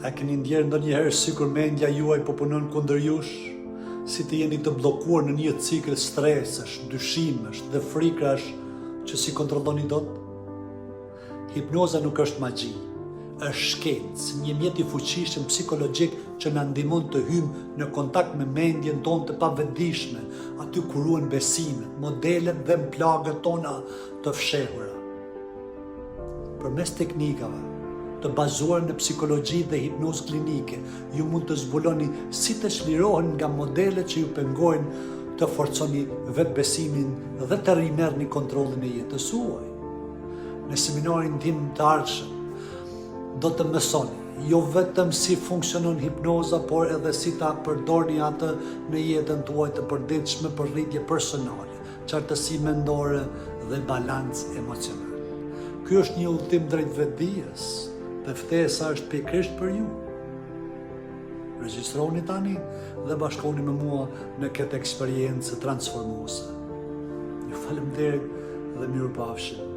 A keni ndjerë ndonjëherë sikur mendja juaj po punon kundër jush? Si të jeni të bllokuar në një cikël stresesh, dyshimesh dhe frikrash që si kontrolloni dot? Hipnoza nuk është magji, është shkencë, një mjet i fuqishëm psikologjik që na ndihmon të hyjmë në kontakt me mendjen tonë të pavetdijshme, aty ku ruhen besimet, modelet dhe plagët tona të fshehura. Përmes teknikave të bazuar në psikologji dhe hipnozë klinike, ju mund të zbuloni si të çlirohen nga modelet që ju pengojnë, të forconi vetbesimin dhe të rimerrni kontrollin e jetës suaj. Në seminarin tim të ardhshëm do të mësoni jo vetëm si funksionon hipnoza, por edhe si ta përdorni atë në jetën tuaj të përditshme për rritje personale, qartësi mendore dhe balancë emocional. Ky është një udhtim drejt vetdijes dhe ftesa është pikërisht për ju. Regjistroni tani dhe bashkohuni me mua në këtë eksperiencë transformuese. Ju falenderoj dhe mirupafshim.